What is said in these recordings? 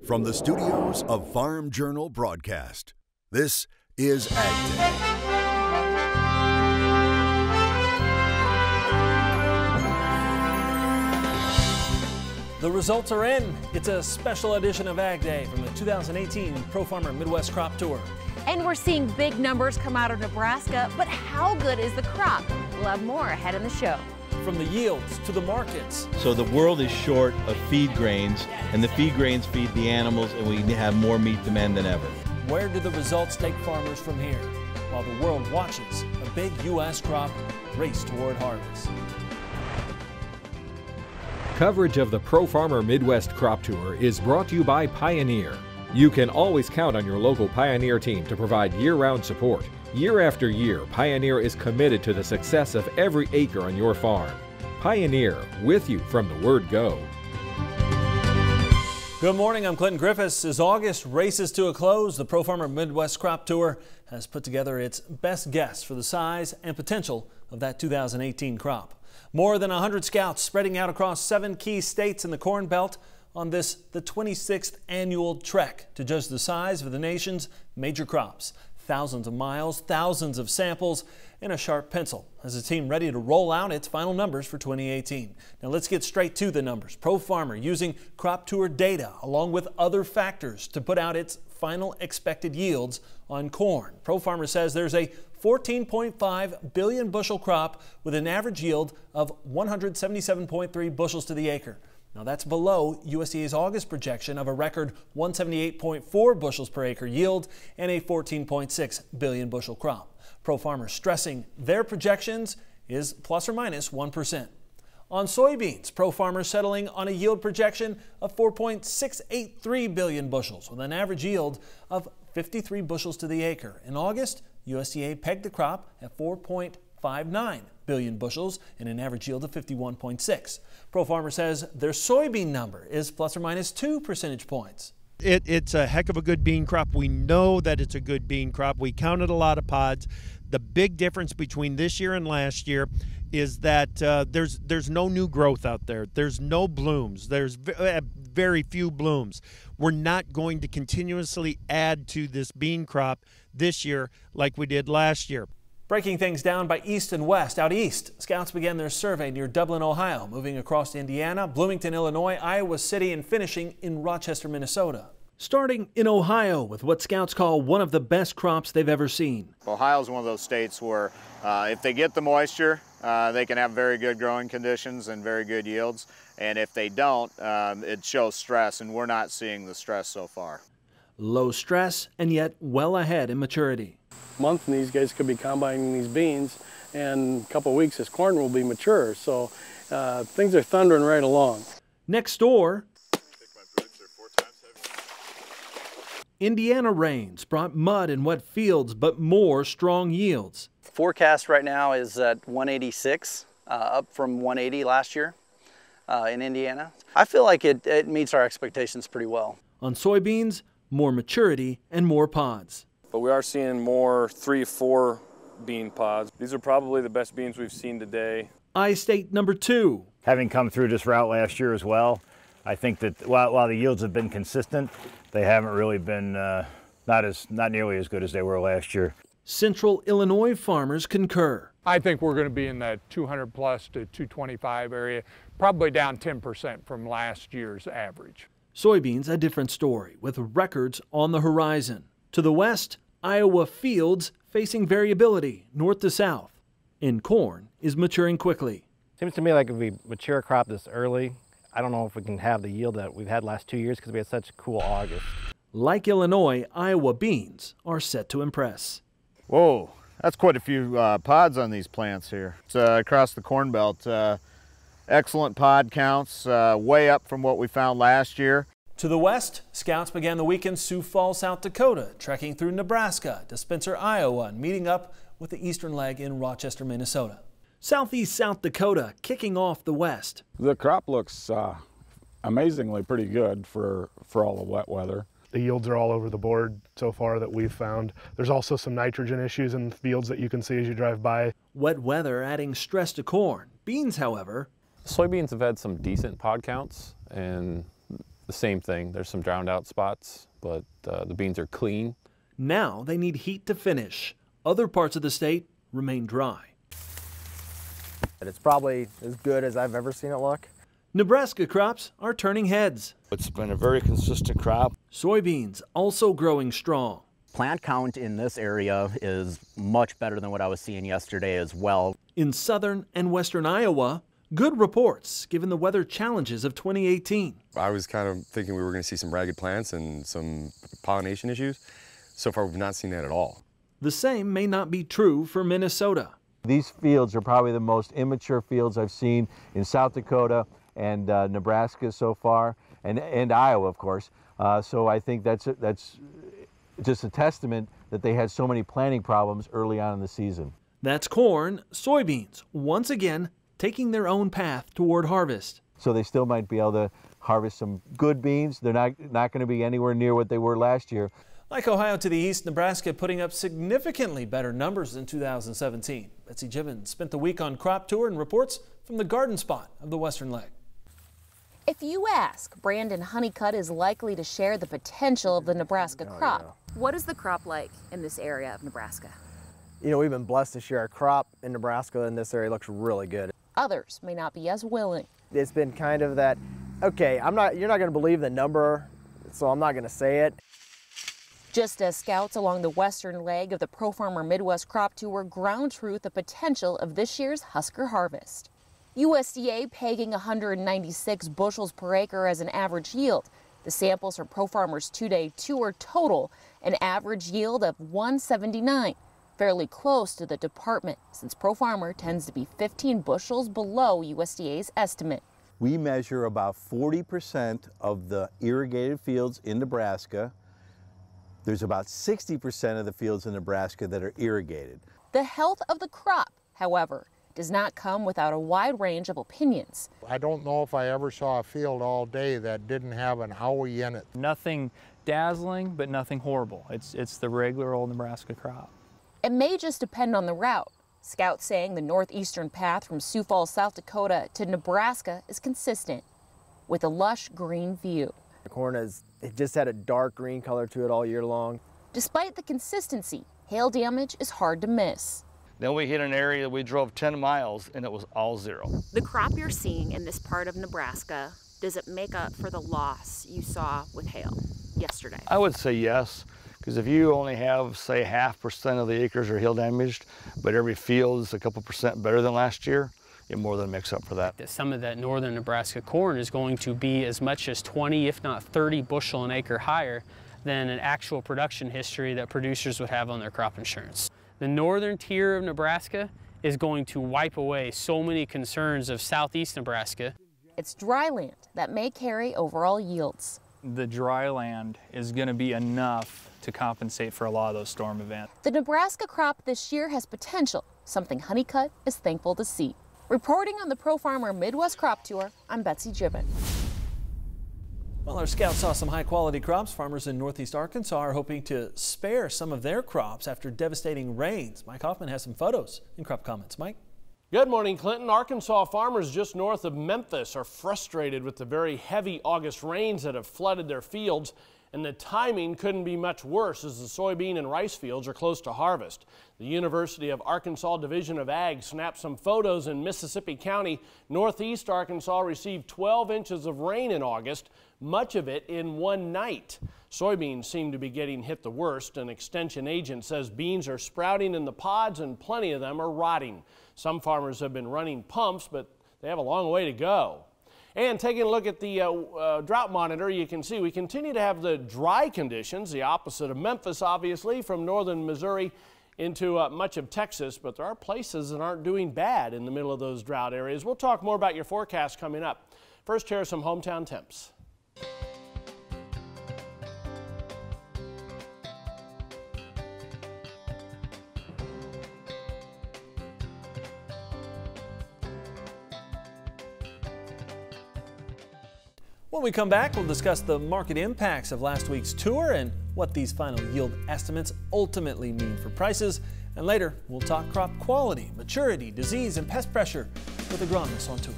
From the studios of Farm Journal Broadcast, this is AgDay. The results are in. It's a special edition of AgDay from the 2018 Pro Farmer Midwest Crop Tour. And we're seeing big numbers come out of Nebraska, but how good is the crop? We'll have more ahead in the show. From the yields to the markets. So the world is short of feed grains, and the feed grains feed the animals, and we have more meat demand than ever. Where do the results take farmers from here, while the world watches a big U.S. crop race toward harvest? Coverage of the Pro Farmer Midwest Crop Tour is brought to you by Pioneer. You can always count on your local Pioneer team to provide year-round support. Year after year, Pioneer is committed to the success of every acre on your farm. Pioneer, with you from the word go. Good morning, I'm Clinton Griffiths. As August races to a close, the Pro Farmer Midwest Crop Tour has put together its best guess for the size and potential of that 2018 crop. More than 100 scouts spreading out across 7 key states in the Corn Belt on the 26th annual trek to judge the size of the nation's major crops. Thousands of miles, thousands of samples, and a sharp pencil as a team ready to roll out its final numbers for 2018. Now let's get straight to the numbers. Pro Farmer using Crop Tour data along with other factors to put out its final expected yields on corn. Pro Farmer says there's a 14.5 billion bushel crop with an average yield of 177.3 bushels to the acre. Now that's below USDA's August projection of a record 178.4 bushels per acre yield and a 14.6 billion bushel crop. Pro Farmer stressing their projections is plus or minus 1%. On soybeans, Pro Farmer settling on a yield projection of 4.683 billion bushels with an average yield of 53 bushels to the acre. In August, USDA pegged the crop at 4.59 billion bushels and an average yield of 51.6. Pro Farmer says their soybean number is plus or minus 2 percentage points. It's a heck of a good bean crop. We know that it's a good bean crop. We counted a lot of pods. The big difference between this year and last year is that there's no new growth out there. There's no blooms. There's very few blooms. We're not going to continuously add to this bean crop this year like we did last year. Breaking things down by east and west. Out east, scouts began their survey near Dublin, Ohio, moving across to Indiana, Bloomington, Illinois, Iowa City, and finishing in Rochester, Minnesota. Starting in Ohio with what scouts call one of the best crops they've ever seen. Ohio's one of those states where if they get the moisture, they can have very good growing conditions and very good yields. And if they don't, it shows stress, and we're not seeing the stress so far. Low stress and yet well ahead in maturity. Month and these guys could be combining these beans, and a couple of weeks this corn will be mature. So things are thundering right along. Next door, Indiana rains brought mud in wet fields, but more strong yields. Forecast right now is at 186, up from 180 last year in Indiana. I feel like it meets our expectations pretty well. On soybeans, more maturity and more pods. But we are seeing more 3-4 bean pods. These are probably the best beans we've seen today. I-State number 2. Having come through this route last year as well, I think that while the yields have been consistent, they haven't really been not nearly as good as they were last year. Central Illinois farmers concur. I think we're going to be in that 200 plus to 225 area, probably down 10% from last year's average. Soybeans, a different story, with records on the horizon. To the west, Iowa fields facing variability north to south. And corn is maturing quickly. Seems to me like if we mature a crop this early, I don't know if we can have the yield that we've had last 2 years because we had such a cool August. Like Illinois, Iowa beans are set to impress. Whoa, that's quite a few pods on these plants here. It's across the Corn Belt. Excellent pod counts, way up from what we found last year. To the west, scouts began the week in Sioux Falls, South Dakota, trekking through Nebraska to Spencer, Iowa, and meeting up with the eastern leg in Rochester, Minnesota. Southeast South Dakota kicking off the west. The crop looks amazingly pretty good for all the wet weather. The yields are all over the board so far that we've found. There's also some nitrogen issues in the fields that you can see as you drive by. Wet weather adding stress to corn. Beans, however. Soybeans have had some decent pod counts, and the same thing. There's some drowned out spots, but the beans are clean. Now they need heat to finish. Other parts of the state remain dry. It's probably as good as I've ever seen it look. Nebraska crops are turning heads. It's been a very consistent crop. Soybeans also growing strong. Plant count in this area is much better than what I was seeing yesterday as well. In southern and western Iowa, good reports given the weather challenges of 2018. I was kind of thinking we were going to see some ragged plants and some pollination issues. So far, we've not seen that at all. The same may not be true for Minnesota. These fields are probably the most immature fields I've seen in South Dakota and Nebraska so far, and Iowa, of course. So I think that's just a testament that they had so many planting problems early on in the season. That's corn. Soybeans, once again, taking their own path toward harvest. So they still might be able to harvest some good beans. They're not going to be anywhere near what they were last year. Like Ohio to the east, Nebraska putting up significantly better numbers in 2017. Betsy Gibbons spent the week on crop tour and reports from the garden spot of the Western Leg. If you ask, Brandon Honeycutt is likely to share the potential of the Nebraska crop. What is the crop like in this area of Nebraska? You know, we've been blessed this year. Our crop in Nebraska in this area looks really good. Others may not be as willing. It's been kind of that, okay, you're not going to believe the number, so I'm not going to say it. Just as scouts along the western leg of the Pro Farmer Midwest Crop Tour ground truth the potential of this year's Husker harvest. USDA pegging 196 bushels per acre as an average yield. The samples from Pro Farmer's two-day tour total an average yield of 179, fairly close to the department, since Pro Farmer tends to be 15 bushels below USDA's estimate. We measure about 40% of the irrigated fields in Nebraska. There's about 60% of the fields in Nebraska that are irrigated. The health of the crop, however, does not come without a wide range of opinions. I don't know if I ever saw a field all day that didn't have an owie in it. Nothing dazzling, but nothing horrible. It's the regular old Nebraska crop. It may just depend on the route. Scouts saying the northeastern path from Sioux Falls, South Dakota to Nebraska is consistent with a lush green view. The corn it just had a dark green color to it all year long. Despite the consistency, hail damage is hard to miss. Then we hit an area, we drove 10 miles and it was all zero. The crop you're seeing in this part of Nebraska, does it make up for the loss you saw with hail yesterday? I would say yes, because if you only have, say, 0.5% of the acres are hail damaged, but every field is a couple percent better than last year, it more than makes up for that. Some of that northern Nebraska corn is going to be as much as 20, if not 30 bushel an acre higher than an actual production history that producers would have on their crop insurance. The northern tier of Nebraska is going to wipe away so many concerns of southeast Nebraska. It's dry land that may carry overall yields. The dry land is going to be enough to compensate for a lot of those storm events. The Nebraska crop this year has potential, something Honeycutt is thankful to see. Reporting on the Pro Farmer Midwest Crop Tour, I'm Betsy Gibbons. Well, our scouts saw some high-quality crops. Farmers in northeast Arkansas are hoping to spare some of their crops after devastating rains. Mike Hoffman has some photos and crop comments. Mike? Good morning, Clinton. Arkansas farmers just north of Memphis are frustrated with the very heavy August rains that have flooded their fields, and the timing couldn't be much worse as the soybean and rice fields are close to harvest. The University of Arkansas Division of Ag snapped some photos in Mississippi County. Northeast Arkansas received 12 inches of rain in August, much of it in one night. Soybeans seem to be getting hit the worst. An extension agent says beans are sprouting in the pods and plenty of them are rotting. Some farmers have been running pumps, but they have a long way to go. And taking a look at the drought monitor, you can see we continue to have the dry conditions, the opposite of Memphis, obviously, from northern Missouri into much of Texas, but there are places that aren't doing bad in the middle of those drought areas. We'll talk more about your forecast coming up. First, here are some hometown temps. When we come back, we'll discuss the market impacts of last week's tour and what these final yield estimates ultimately mean for prices. And later, we'll talk crop quality, maturity, disease, and pest pressure with agronomists on tour.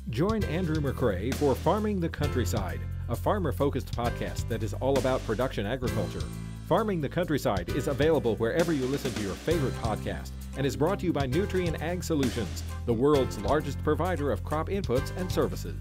Join Andrew McRae for Farming the Countryside, a farmer-focused podcast that is all about production agriculture. Farming the Countryside is available wherever you listen to your favorite podcast and is brought to you by Nutrien Ag Solutions, the world's largest provider of crop inputs and services.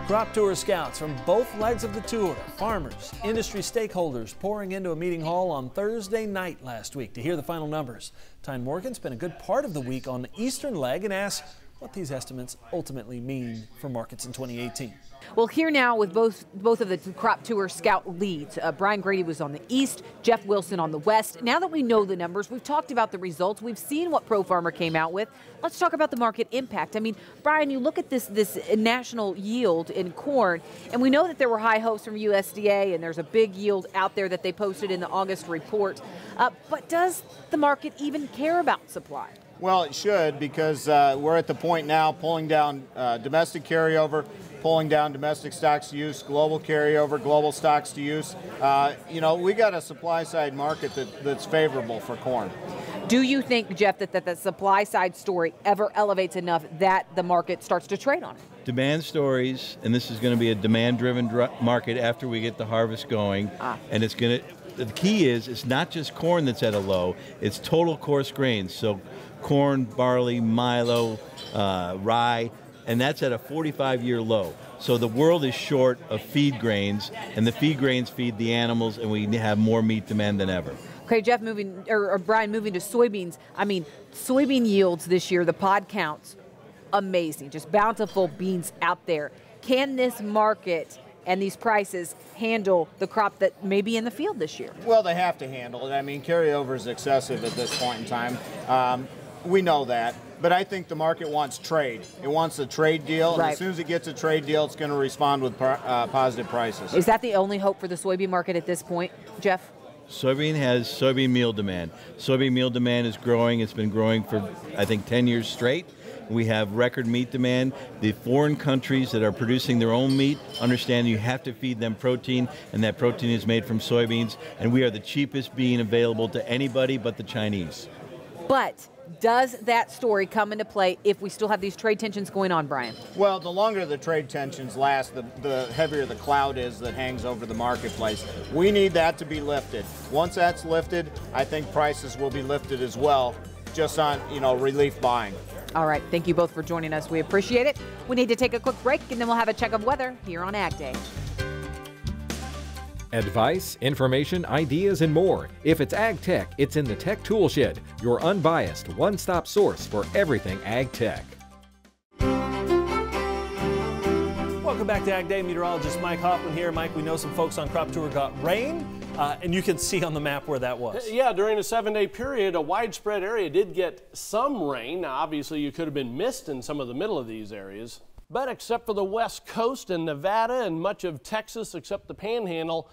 Crop Tour scouts from both legs of the tour, farmers, industry stakeholders pouring into a meeting hall on Thursday night last week to hear the final numbers. Tyne Morgan spent a good part of the week on the eastern leg and asked what these estimates ultimately mean for markets in 2018. Well, here now with both of the Crop Tour scout leads. Brian Grady was on the east, Jeff Wilson on the west. Now that we know the numbers, we've talked about the results, we've seen what Pro Farmer came out with. Let's talk about the market impact. I mean, Brian, you look at this national yield in corn, and we know that there were high hopes from USDA, and there's a big yield out there that they posted in the August report. But does the market even care about supply? Well, it should, because we're at the point now pulling down domestic carryover, pulling down domestic stocks to use, global carryover, global stocks to use. You know, we got a supply side market that's favorable for corn. Do you think, Jeff, that the supply side story ever elevates enough that the market starts to trade on it? Demand stories, and this is going to be a demand-driven market after we get the harvest going, and it's going to. The key is it's not just corn that's at a low; it's total coarse grains. So, corn, barley, milo, rye. And that's at a 45-year low. So the world is short of feed grains, and the feed grains feed the animals, and we have more meat demand than ever. Okay, Jeff, Brian, moving to soybeans. I mean, soybean yields this year, the pod counts, amazing. Just bountiful beans out there. Can this market and these prices handle the crop that may be in the field this year? Well, they have to handle it. I mean, carryover is excessive at this point in time. We know that. But I think the market wants trade. It wants a trade deal, and as soon as it gets a trade deal, it's going to respond with positive prices. Is that the only hope for the soybean market at this point, Jeff? Soybean has soybean meal demand. Soybean meal demand is growing. It's been growing for, I think, 10 years straight. We have record meat demand. The foreign countries that are producing their own meat understand you have to feed them protein, and that protein is made from soybeans, and we are the cheapest bean available to anybody but the Chinese. But does that story come into play if we still have these trade tensions going on, Brian? Well, the longer the trade tensions last, the heavier the cloud is that hangs over the marketplace. We need that to be lifted. Once that's lifted, I think prices will be lifted as well, just on, relief buying. All right, thank you both for joining us. We appreciate it. We need to take a quick break, and then we'll have a check of weather here on Ag Day. Advice, information, ideas, and more. If it's ag tech, it's in the Tech Tool Shed, your unbiased, one-stop source for everything ag tech. Welcome back to Ag Day. Meteorologist Mike Hoffman here. Mike, we know some folks on Crop Tour got rain, and you can see on the map where that was. Yeah, during a 7-day period, a widespread area did get some rain. Now, obviously, you could have been missed in some of the middle of these areas. But except for the West Coast and Nevada and much of Texas except the Panhandle,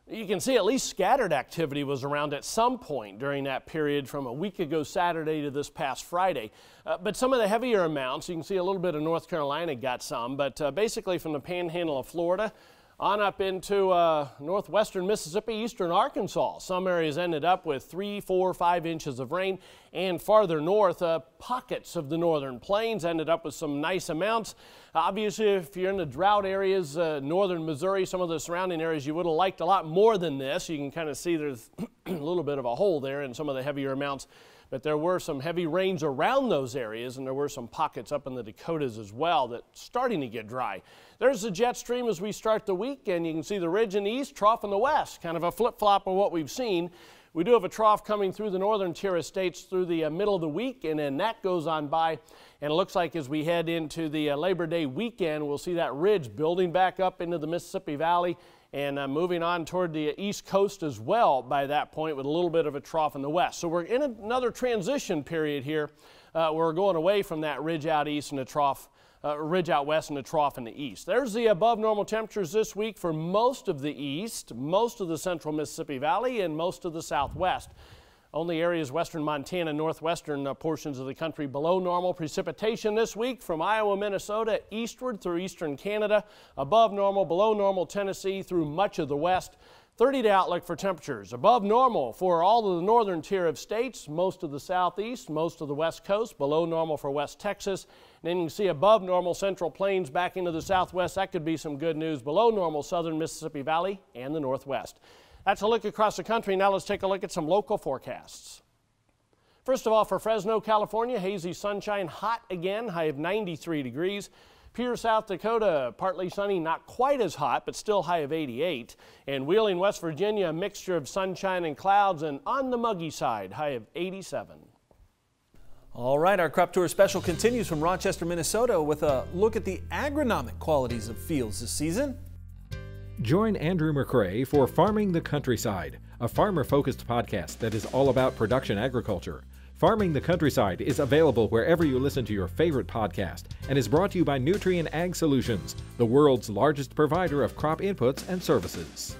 you can see at least scattered activity was around at some point during that period from a week ago Saturday to this past Friday. But some of the heavier amounts, you can see a little bit of North Carolina got some, but basically from the Panhandle of Florida on up into northwestern Mississippi, eastern Arkansas. Some areas ended up with 3, 4, 5 inches of rain, and farther north, pockets of the northern plains ended up with some nice amounts. Obviously, if you're in the drought areas, northern Missouri, some of the surrounding areas, you would have liked a lot more than this. You can kind of see there's a little bit of a hole there in some of the heavier amounts. But there were some heavy rains around those areas, and there were some pockets up in the Dakotas as well that's starting to get dry. There's the jet stream as we start the week, and you can see the ridge in the east, trough in the west, kind of a flip-flop of what we've seen. We do have a trough coming through the northern tier of states through the middle of the week, and then that goes on by. And it looks like as we head into the Labor Day weekend, we'll see that ridge building back up into the Mississippi Valley and moving on toward the east coast as well by that point with a little bit of a trough in the west. So we're in another transition period here. We're going away from that ridge out east and the trough, ridge out west and the trough in the east. There's the above normal temperatures this week for most of the east, most of the central Mississippi Valley, and most of the southwest. Only areas western Montana, northwestern portions of the country below normal. Precipitation this week from Iowa, Minnesota, eastward through eastern Canada. Above normal, below normal Tennessee through much of the west. 30-day outlook for temperatures. Above normal for all of the northern tier of states, most of the southeast, most of the west coast. Below normal for West Texas. And then you can see above normal Central Plains back into the southwest. That could be some good news. Below normal southern Mississippi Valley and the northwest. That's a look across the country. Now let's take a look at some local forecasts. First of all, for Fresno, California, hazy sunshine, hot again, high of 93 degrees. Pierre, South Dakota, partly sunny, not quite as hot, but still high of 88. And Wheeling, West Virginia, a mixture of sunshine and clouds, and on the muggy side, high of 87. All right, our crop tour special continues from Rochester, Minnesota with a look at the agronomic qualities of fields this season. Join Andrew McCrae for Farming the Countryside, a farmer-focused podcast that is all about production agriculture. Farming the Countryside is available wherever you listen to your favorite podcast and is brought to you by Nutrien Ag Solutions, the world's largest provider of crop inputs and services.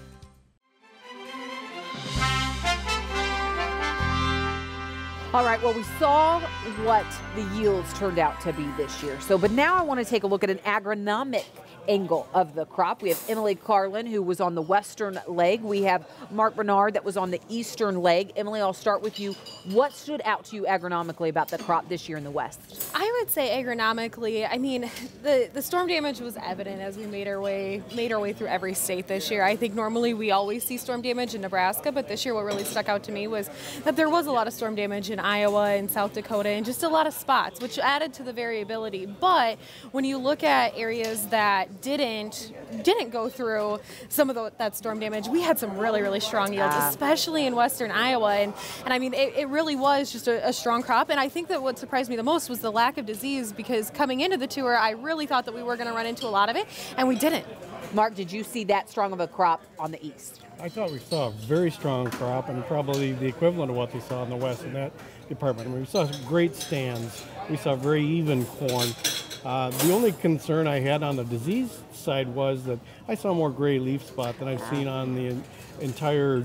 All right, well, we saw what the yields turned out to be this year. But now I want to take a look at an agronomic angle of the crop. We have Emily Carlin, who was on the western leg. We have Mark Bernard that was on the eastern leg. Emily, I'll start with you. What stood out to you agronomically about the crop this year in the west? I would say agronomically, I mean, the storm damage was evident as we made our way through every state this year. I think normally we always see storm damage in Nebraska, but this year what really stuck out to me was that there was a lot of storm damage in Iowa and South Dakota and just a lot of spots, which added to the variability. But when you look at areas that didn't go through some of that storm damage, we had some really strong yields, especially in western Iowa. And I mean, it really was just a strong crop. And I think that what surprised me the most was the lack of disease, because coming into the tour, I really thought that we were going to run into a lot of it, and we didn't. Mark, did you see that strong of a crop on the east? I thought we saw a very strong crop, and probably the equivalent of what they saw in the west in that department. I mean, we saw some great stands. We saw very even corn. The only concern I had on the disease side was that I saw more gray leaf spot than I've seen on the entire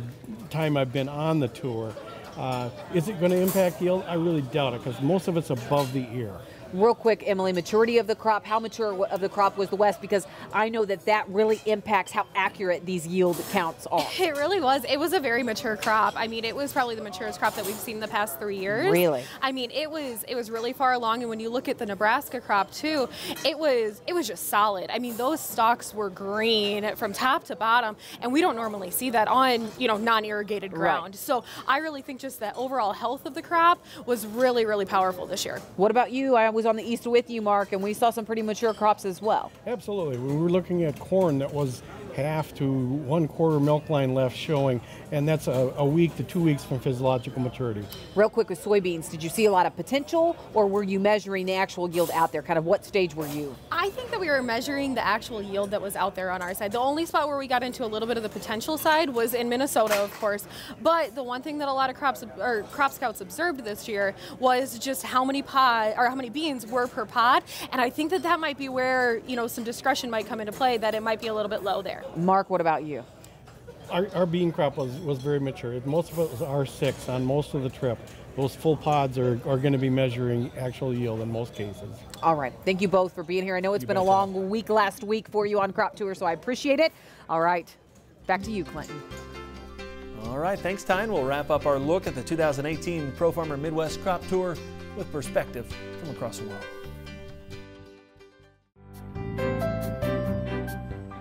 time I've been on the tour. Is it going to impact yield? I really doubt it, because most of it's above the ear. Real quick, Emily, maturity of the crop. How mature of the crop was the west? Because I know that really impacts how accurate these yield counts are. It really was. It was a very mature crop. I mean, it was probably the maturest crop that we've seen in the past 3 years. Really? I mean, it was really far along. And when you look at the Nebraska crop too, it was just solid. I mean, those stalks were green from top to bottom, and we don't normally see that on non-irrigated ground. Right. So I really think just the overall health of the crop was really powerful this year. What about you? I was on the east with you, Mark, and we saw some pretty mature crops as well. Absolutely. We were looking at corn that was half to 1/4 milk line left showing, and that's a week to 2 weeks from physiological maturity. Real quick with soybeans, did you see a lot of potential, or were you measuring the actual yield out there? Kind of what stage were you? I think that we were measuring the actual yield that was out there on our side. The only spot where we got into a little bit of the potential side was in Minnesota, of course. But the one thing that a lot of crop scouts observed this year was just how many beans were per pod, and I think that might be where some discretion might come into play, that it might be a little bit low there. Mark, what about you? Our bean crop was very mature. Most of it was R6 on most of the trip. Those full pods are going to be measuring actual yield in most cases. All right. Thank you both for being here. I know it's been a long week last week for you on Crop Tour, so I appreciate it. All right. Back to you, Clinton. All right. Thanks, Tyne. We'll wrap up our look at the 2018 Pro Farmer Midwest Crop Tour with perspective from across the world.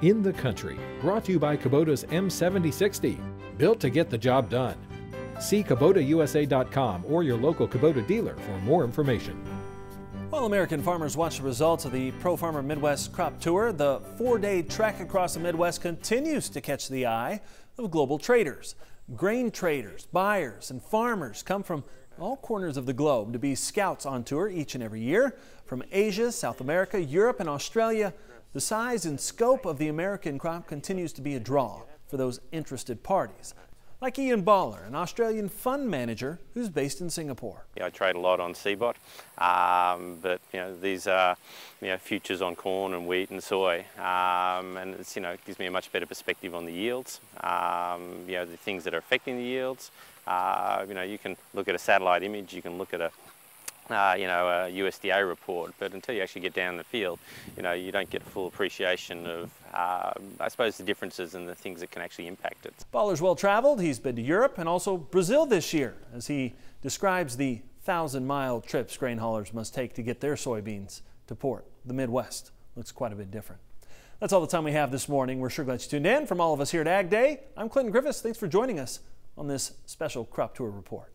In the Country, brought to you by Kubota's M7060, built to get the job done. See KubotaUSA.com or your local Kubota dealer for more information. While American farmers watch the results of the Pro Farmer Midwest Crop Tour, the 4-day trek across the Midwest continues to catch the eye of global traders. Grain traders, buyers, and farmers come from all corners of the globe to be scouts on tour each and every year. From Asia, South America, Europe, and Australia, the size and scope of the American crop continues to be a draw for those interested parties. Like Ian Baller, an Australian fund manager who's based in Singapore. I trade a lot on CBOT, but these are futures on corn and wheat and soy, and it's, it gives me a much better perspective on the yields. The things that are affecting the yields. You can look at a satellite image, you can look at a USDA report, but until you actually get down in the field, you don't get a full appreciation of, I suppose, the differences and the things that can actually impact it. Baller's well traveled. He's been to Europe and also Brazil this year, as he describes the 1,000-mile trips grain haulers must take to get their soybeans to port. The Midwest looks quite a bit different. That's all the time we have this morning. We're sure glad you tuned in. From all of us here at AgDay, I'm Clinton Griffiths. Thanks for joining us on this special Crop Tour report.